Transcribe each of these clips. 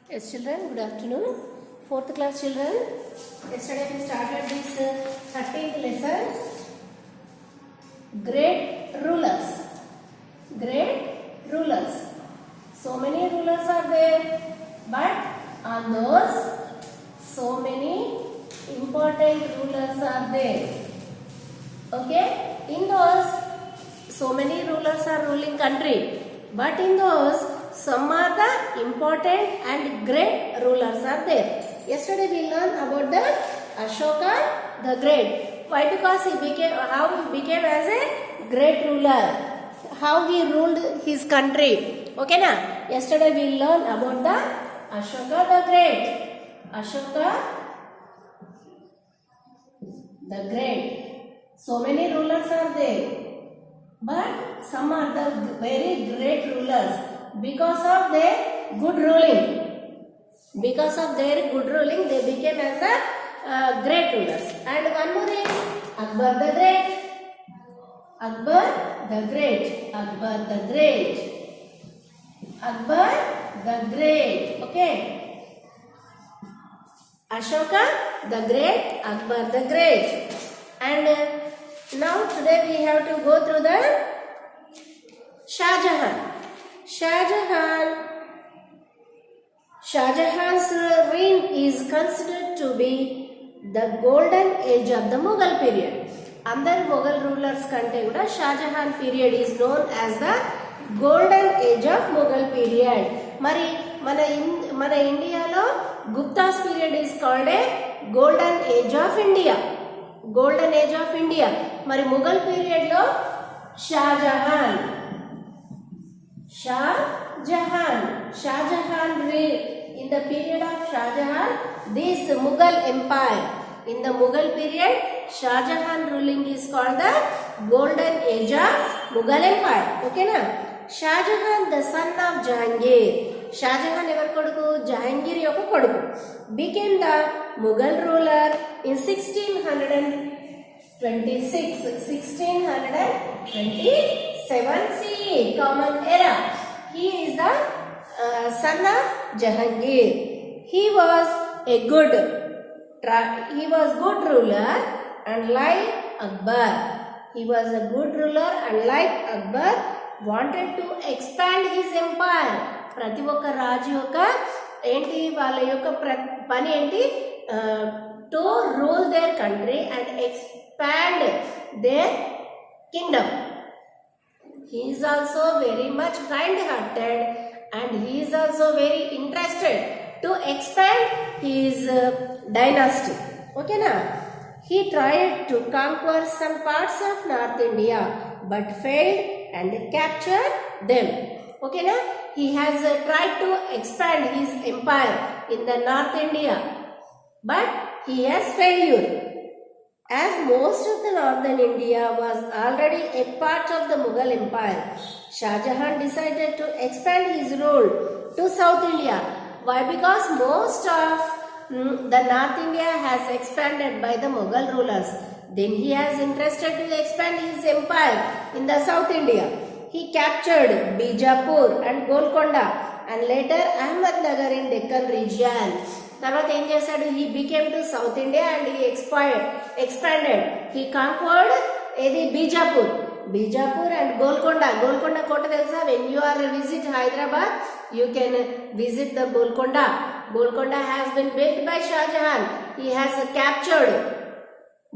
Yes, children, good afternoon. Fourth class children, yesterday we started this 13th lesson, great rulers. Great rulers. So many rulers are there, but on those, so many important rulers are there. Okay, in those, so many rulers are ruling country, but in those, some are the important and great rulers are there. Yesterday we learned about the Ashoka the Great. Why? Because how he became as a great ruler, how he ruled his country. Okay na? Yesterday we learned about the Ashoka the Great. Ashoka the Great. So many rulers are there, but some are the very great rulers because of their good ruling. Because of their good ruling, they became as a great rulers. And one more is Akbar the Great. Akbar the Great. Akbar the Great. Akbar the Great. Okay. Ashoka the Great. Akbar the Great. And now today we have to go through the Shah Jahan. Shah Jahan's reign is considered to be the golden age of the Mughal period. Under Mughal rulers kante kuda Shah Jahan period is known as the golden age of Mughal period. Mari mana India lo Gupta's period is called a golden age of India. Golden age of India. Mari Mughal period lo Shah Jahan ruled. In the period of Shah Jahan, this Mughal empire. In the Mughal period, Shah Jahan ruling is called the golden age of Mughal empire. Okay na? Shah Jahan, the son of Jahangir. Shah Jahan ever koduku? Jahangir yokka koduku. Became the Mughal ruler in 1627 CE, Common Era. He is the son of Jahangir. He was good ruler, and like Akbar. He was a good ruler, and like Akbar, wanted to expand his empire. ప్రతి ఒక్క రాజు యొక్క ఏంటి వాళ్ళ యొక్క పని ఏంటి to rule their country and expand their kingdom. He is also very much kind-hearted, and he is also very interested to expand his dynasty. Okay na? He tried to conquer some parts of North India, but failed and captured them. Okay na? He has tried to expand his empire in the North India, but he has failed. As most of the northern India was already a part of the Mughal empire, Shah Jahan decided to expand his rule to South India. Why? Because most of the North India has expanded by the Mughal rulers. Then he has interested to expand his empire in the South India. He captured Bijapur and Golconda, and later Ahmednagar in Deccan region. తర్వాత ఏం చేశాడు? He became to South India and he expanded. He conquered ఏది Bijapur and Golconda. Golconda కోట తెలుసా? When you are visit Hyderabad, you can visit the Golconda. Golconda has been built by Shah Jahan. He has captured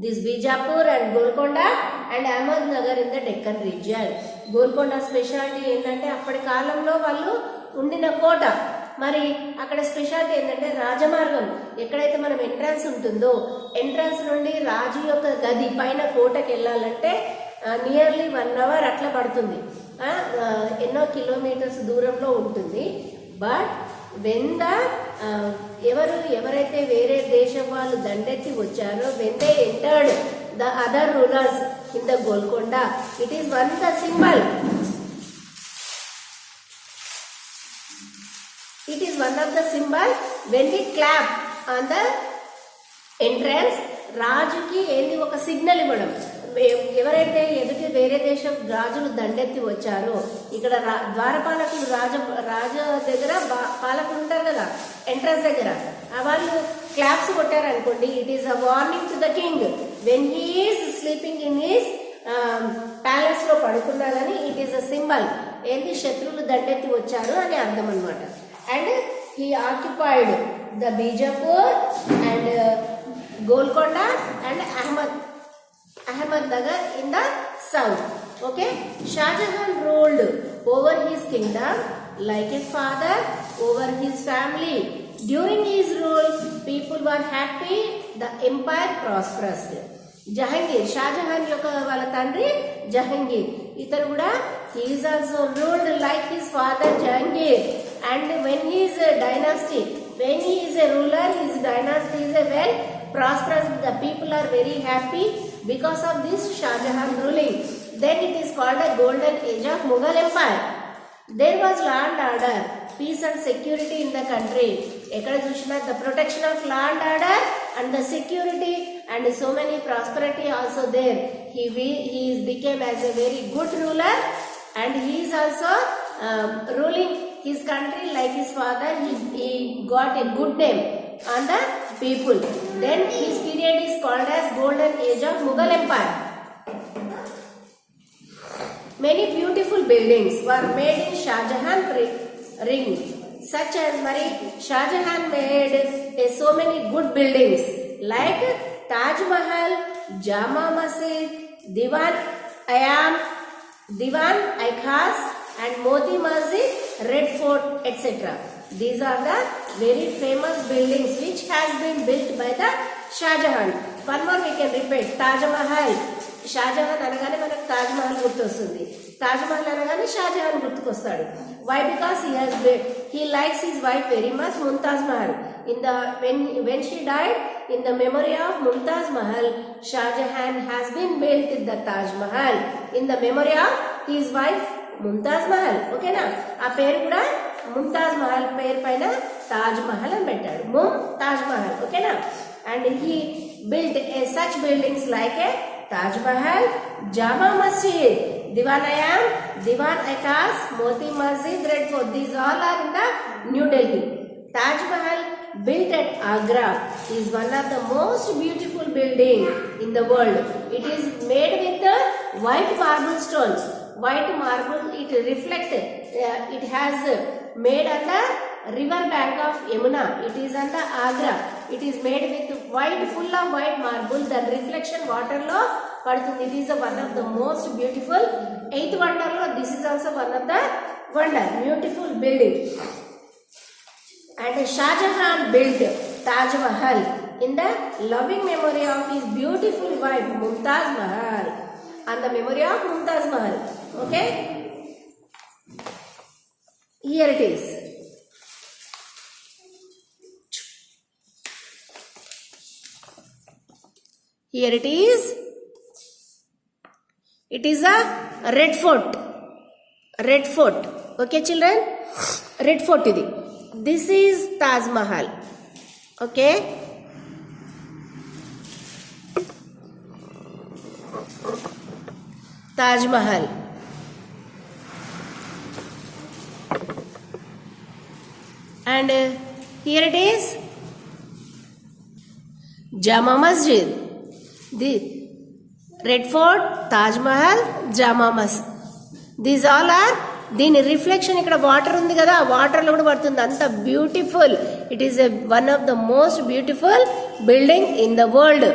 this Bijapur and Golconda and Ahmednagar in the Deccan region. Golconda specialty ఏంటంటే అప్పటి కాలంలో వాళ్ళు ఉండిన కోట. మరి అక్కడ speciality ఏంటంటే రాజమార్గం. ఎక్కడైతే మనం ఎంట్రన్స్ ఉంటుందో, ఎంట్రన్స్ నుండి రాజు యొక్క గది పైన కోటకి వెళ్ళాలంటే నియర్లీ 1 hour అట్లా పడుతుంది. ఎన్నో కిలోమీటర్స్ దూరంలో ఉంటుంది. బట్ వెన్ ఎవరైతే వేరే దేశం వాళ్ళు దండెత్తి వచ్చారో, when they entered the other rulers in the Golconda, it is one the symbol. It is one of the symbol when we clap on the entrance. రాజుకి ఏంది ఒక సిగ్నల్ ఇవ్వడం. ఎవరైతే ఎదుటి వేరే దేశం రాజులు దండెత్తి వచ్చారో, ఇక్కడ ద్వారపాలకులు రాజ దగ్గర పాలకులు ఉంటారు కదా, ఎంట్రన్స్ దగ్గర వాళ్ళు క్లాప్స్ కొట్టారు అనుకోండి, it is a warning to the king when he is sleeping in his palace లో పడుకున్నారని. ఇట్ ఈస్ అ సింబల్ ఏంటి, శత్రువులు దండెత్తి వచ్చారు అని అర్థం అనమాట. And he occupied the Bijapur and Golconda and Ahmednagar in the south. Okay, Shah Jahan ruled over his kingdom like a father over his family. During his rule, people were happy, the empire prospered. Jahangir, Shahjahan యొక్క వాళ్ళ తండ్రి జహంగీర్, ఇతను కూడా he is also ruled like his father Jahangir. And when he is a dynasty, when he is a ruler, his dynasty is a well prosperous, the people are very happy because of this Shah Jahan ruling. Then it is called a golden age of Mughal empire. There was law and order, peace and security in the country. Ekkada chushina the protection of law and order and the security and so many prosperity also there. He became as a very good ruler and he is also ruling his country like his father. He got a good name on the people. Then his period is called as golden age of Mughal empire. Many beautiful buildings were made in Shah Jahan ring, such as Shah Jahan made so many good buildings like Taj Mahal, Jama Masjid, Diwan Ikhas and Moti Masjid, Red Fort, etc. These are the very famous buildings which has been built by the Shah Jahan. One more we can repeat. Taj Mahal. Shahjahan అనగానే మనకు తాజ్ మహల్ గుర్తొస్తుంది. తాజ్ మహల్ అనగానే షాజహాన్ గుర్తుకొస్తాడు. Why? Because he likes his wife very much, Mumtaz Mahal. When she died, in the memory of Mumtaz Mahal, Shah Jahan has been built the Taj Mahal in the memory of his wife Mumtaz Mahal. Okay na? ఆ పేరు కూడా ముంతాజ్ మహల్ పేరు పైన తాజ్ మహల్ అని పెట్టాడు, Mumtaz Mahal. Okay na? And he built such buildings like a Taj Mahal, Jama Masjid, Diwan Ikhas, Moti Masjid, Red Fort. These all are in the New Delhi. Taj Mahal, built at Agra, is one of the most beautiful building in the world. It is made with the white marble stones. White marble, it reflects. It has made on the river bank of Yamuna. It is on the Agra. It is made with white, full of white marble. The reflection water lo padutundi. It is one of the most beautiful. Eighth wonder lo this is also one of the wonder. Beautiful building. And Shah Jahan built Taj Mahal in the loving memory of his beautiful wife Mumtaz Mahal. On the memory of Mumtaz Mahal. Okay. Here it is. Here it is. It is a red fort. Red fort. Okay, children? Red fort idi. This is Taj Mahal. Okay? Taj Mahal. And here it is. Jama Masjid. The Red Fort, Taj Mahal, Jama Masjid. These all are దీని reflection ఇక్కడ water ఉంది కదా, ఆ వాటర్లో కూడా పడుతుంది. అంత beautiful. It is one of the most beautiful building in the world.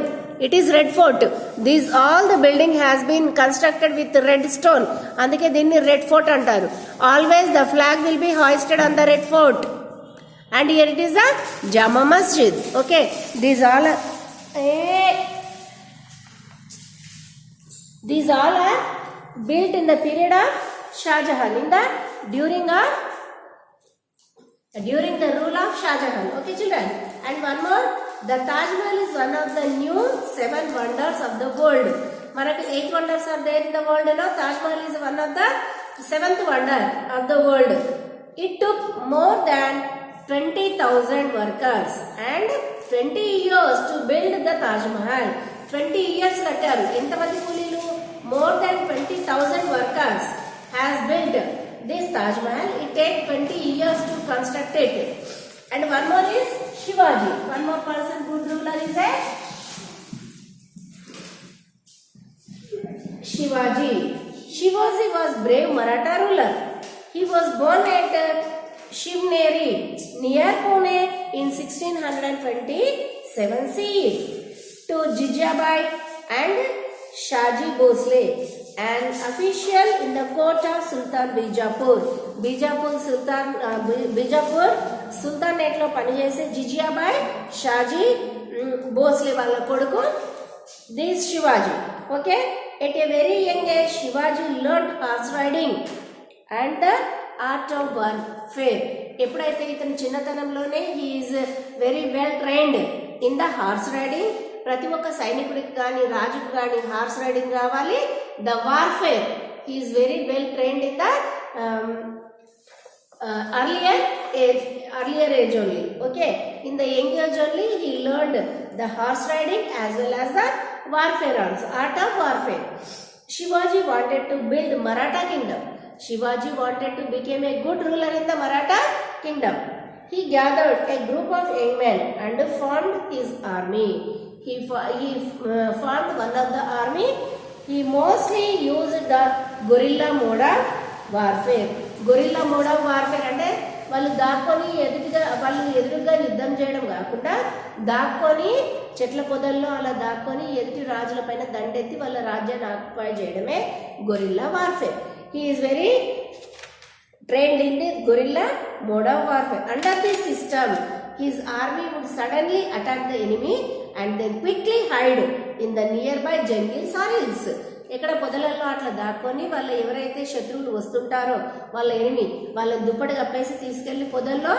It is Red Fort. These all the building has been constructed with red stone. అందుకే దీన్ని రెడ్ ఫోర్ట్ అంటారు. Always the flag will be hoisted on the Red Fort. And here it is the Jama Masjid. Okay, these all are built in the period of Shah Jahan, during the rule of Shah Jahan. Okay, children. And one more, the Taj Mahal is one of the new 7 wonders of the world. Maraku 8 wonders are there in the world. Taj Mahal is one of the 7th wonder of the world. It took more than 20,000 workers and 20 years to build the Taj Mahal. 20 years కట్టారు. ఎంతమంది కూలీలు? More than 20,000 workers has built this Taj Mahal. It takes 20 years to construct it. And one more is Shivaji. One more person, good ruler is a Shivaji. Shivaji was brave Maratha ruler. He was born at Shivneri near Pune in 1627 CE to Jijabai and Shaji Bhosle, an official in the court of Sultan Bijapur. Bijapur Sultanate lo పనిచేసే జిజియాబాయ్ షాజీ భోస్లే వాళ్ళ కొడుకు this Shivaji. Okay, at a very young age Shivaji learned horse riding and the art of warfare. ఎప్పుడైతే ఇతను చిన్నతనంలోనే he is very well trained in the horse riding. ప్రతి ఒక్క సైనికుడికి కానీ రాజుకు కానీ హార్స్ రైడింగ్ రావాలి. The warfare he is very well trained in the earlier age only. Okay, in the young age only he learned the horse riding as well as the warfare also, art of warfare. Shivaji wanted to build Maratha kingdom. Shivaji wanted to become a good ruler in the Maratha kingdom. He gathered a group of young men and formed his army. He formed one of the army. He mostly used the guerrilla mode of warfare. Guerrilla mode of warfare అంటే వాళ్ళు దాక్కొని ఎదురుగా యుద్ధం చేయడం కాకుండా దాక్కొని చెట్ల పొదల్లో అలా దాక్కొని ఎదుటి రాజుల పైన దండెత్తి వాళ్ళ రాజ్యాన్ని ఆక్యుపై చేయడమే gorilla warfare. He is very trained in the guerrilla mode of warfare. Under this system, his army would suddenly attack the enemy and then quickly hide in the nearby jungles or hills. ఎక్కడ పొదలలో అట్లా దాక్కొని వాళ్ళు ఎవరైతే శత్రువులు వస్తుంటారో వాళ్ళ enemy వాళ్ళని దుప్పటి కప్పేసి తీసుకెళ్లి పొదల్లో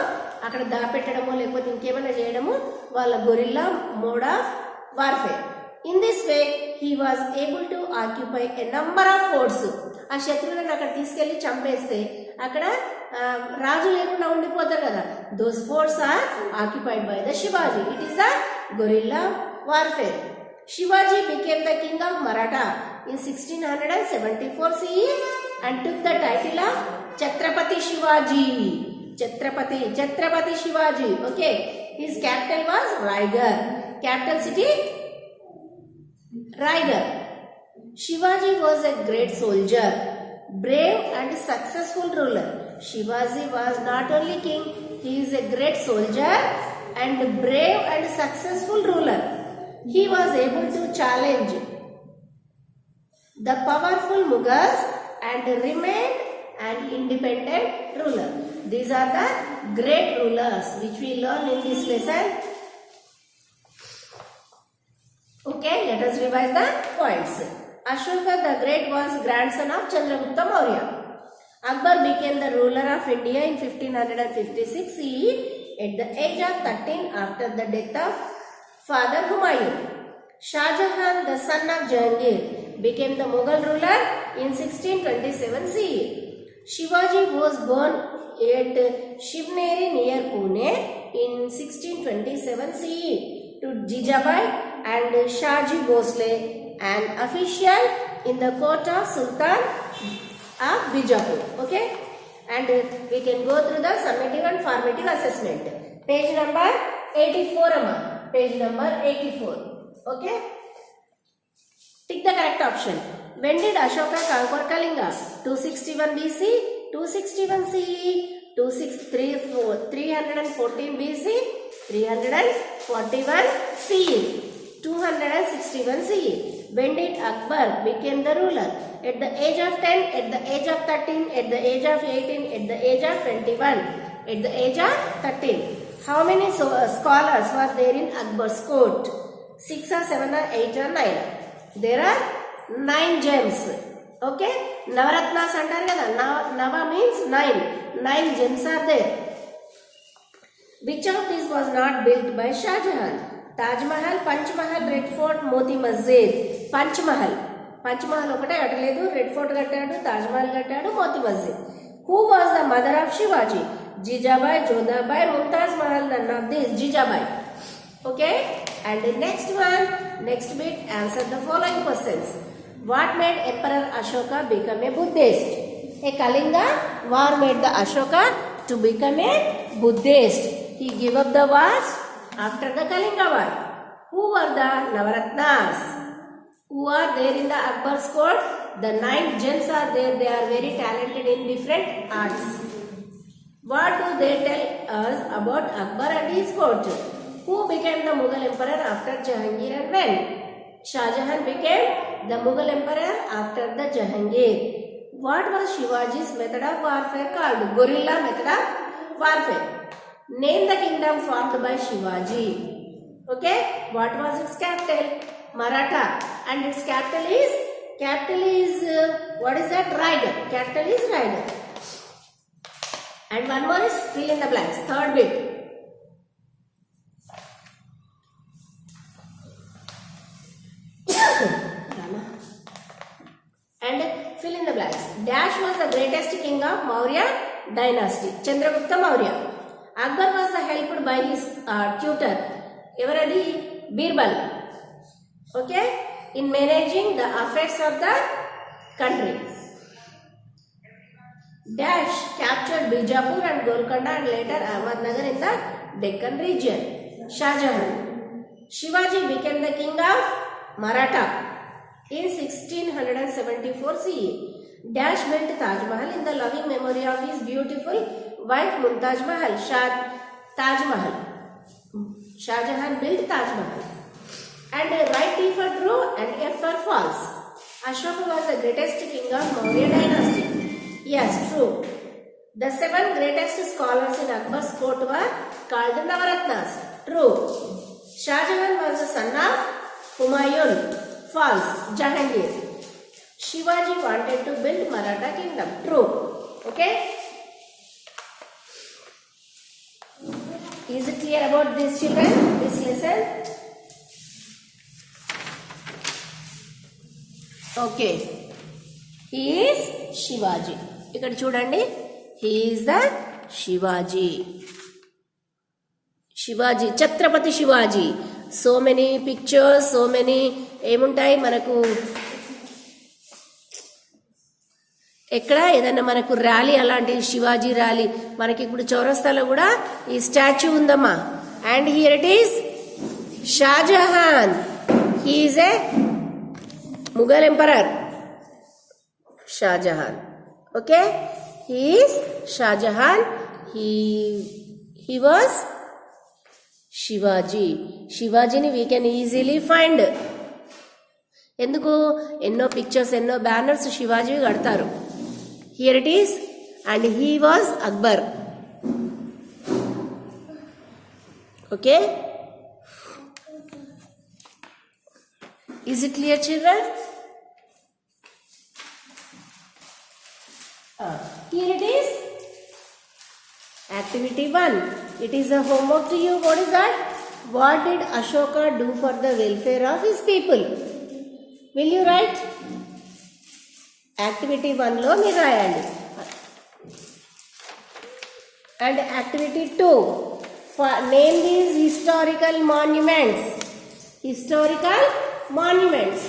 అక్కడ దాపెట్టడమో లేకపోతే ఇంకేమైనా చేయడము వాళ్ళ guerrilla mode of warfare. In this way he was able to occupy a number of forts. ఆ శత్రువులను అక్కడ తీసుకెళ్లి చంపేస్తే అక్కడ రాజు లేకుండా ఉండిపోతారు కదా. Those forts are occupied by the Shivaji. It is the guerrilla warfare. Shivaji became the king of Maratha in 1674 CE and took the title of Chhatrapati Shivaji. Chhatrapati Shivaji. Okay, his capital was Raigad. Capital city Raigad. Shivaji was a great soldier, brave and successful ruler. Shivaji was not only king, he is a great soldier and brave and successful ruler. He was able to challenge the powerful Mughals and remained an independent ruler. These are the great rulers which we learn in this lesson. Okay, let us revise the points. Ashoka the Great was grandson of Chandragupta Maurya. Akbar became the ruler of India in 1556 CE at the age of 13 after the death of Father Humayun. Shah Jahan, the son of Jahangir, became the Mughal ruler in 1627 CE. Shivaji was born at Shivneri near Pune in 1627 CE to Jijabai and Shaji Bhosle, an official in the court of Sultan of Bijapur. Okay, and we can go through the summative and formative assessment. Page number 84 amma. Page number 84. Okay, tick the correct option. When did Ashoka conquer Kalinga? 261 BC, 261 CE, 314 BC, 341 CE, 261 CE. When did Akbar became the ruler? At the age of 10, at the age of 13, at the age of 18, at the age of 21, at the age of 13. How many scholars were there in Akbar's court? 6 or 7 or 8 or 9. There are 9 gems. Okay, Navaratnas antaru kada. Nava means 9. 9 gems are there. Which of these was not built by Shah Jahan? Taj Mahal, Panch Mahal, Red Fort, Moti Masjid. Panch Mahal ఒకటే కట్టలేదు. Red fort కట్టాడు, తాజ్ మహల్ కట్టాడు, మోతి మస్జిద్. Who was the mother of Shivaji? Jijabai, Jodhabai, Mumtaz Mahal, none of these. Jijabai. Okay, and the next bit, answer the following questions. What made Emperor Ashoka become a Buddhist? A Kalinga war made the Ashoka to become a Buddhist. he gave up the wars after the Kalinga war. Who were the Navaratnas? Who are there in the Akbar's court? The 9 gens are there. They are very talented in different arts. What do they tell us about Akbar and his court? Who became the Mughal emperor after Jahangir and when? Shah Jahan became the Mughal emperor after the Jahangir. What was Shivaji's method of warfare called? Guerrilla method of warfare. Name the kingdom formed by Shivaji. Okay, what was its capital? Maratha. And its capital is what is that? Raigad. Capital is Raigad. And one more is fill in the blanks. Third bit. And fill in the blanks. Dash was the greatest king of Maurya dynasty. Chandragupta Maurya. Akbar was helped by his tutor. Everadi Birbal. Okay? In managing the affairs of the country. Dash captured Bijapur and Golconda and later Ahmednagar in the Deccan region. Shah Jahan. Shivaji became the king of Maratha in 1674 CE. Dash built Taj Mahal in the loving memory of his beautiful wife Mumtaz Mahal. Taj Mahal. Shah Jahan built Taj Mahal. And right T for true and F for false. Ashoka was the greatest king of Maurya dynasty. Yes, true. The 7 greatest scholars in Akbar's court were called Navaratnas. True. Shah Jahan was the son of Humayun. False. Jahangir. Shivaji wanted to build Maratha kingdom. True. Okay. Is it clear about this, children? This lesson? Okay. He is Shivaji. ఇక్కడ చూడండి. He is the Shivaji. Shivaji. Chhatrapati Shivaji. So many pictures, so many ఏముంటాయి మనకు ఎక్కడ ఏదైనా మనకు rally అలాంటి Shivaji rally మనకి ఇప్పుడు చౌరస్తాలో కూడా ఈ స్టాచ్యూ ఉందమ్మా. And here it is Shahjahan. He is a Mughal emperor. Shahjahan. Okay, he is Shahjahan. He was Shivaji. శివాజీని వీ కెన్ ఈజీలీ ఫైండ్. ఎందుకు ఎన్నో పిక్చర్స్ ఎన్నో బ్యానర్స్ శివాజీ కడతారు. Here it is. And he was Akbar. Okay, is it clear children? Here it is. Activity 1. It is a homework to you. What is that? What did Ashoka do for the welfare of his people? Will you write? Activity 1 lo meer rayandi. And activity 2. Name these historical monuments. Historical monuments.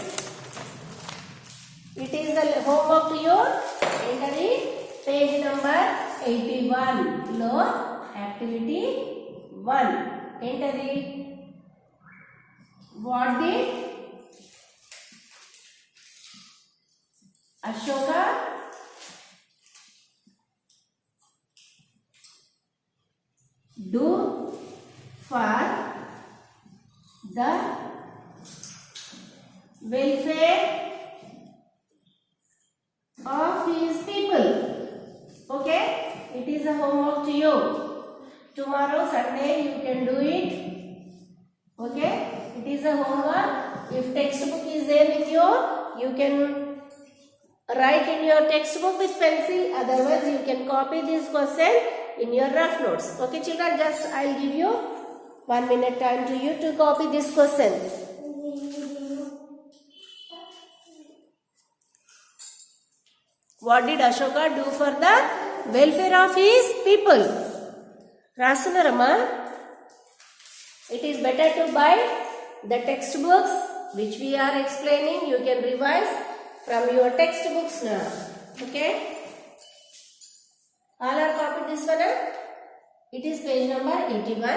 It is the homework to you. Enter page number 81 lo activity 1. Enter it. What did Ashoka do for the welfare of his people? Okay, it is a homework to you. Tomorrow Sunday you can do it. Okay, it is a homework. If textbook is there with you, you can write in your textbook with pencil. Otherwise you can copy this question in your rough notes. Okay children, just I'll give you 1 minute time to you to copy this question. What did Ashoka do for the welfare of his people? Rasunarama, it is better to buy the textbooks which we are explaining. You can revise from your textbooks now. Okay? All are copied this one? It is page number 81.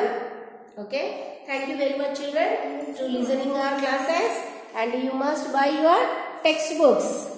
Okay. Thank you very much, children, to listening our classes, and you must buy your textbooks.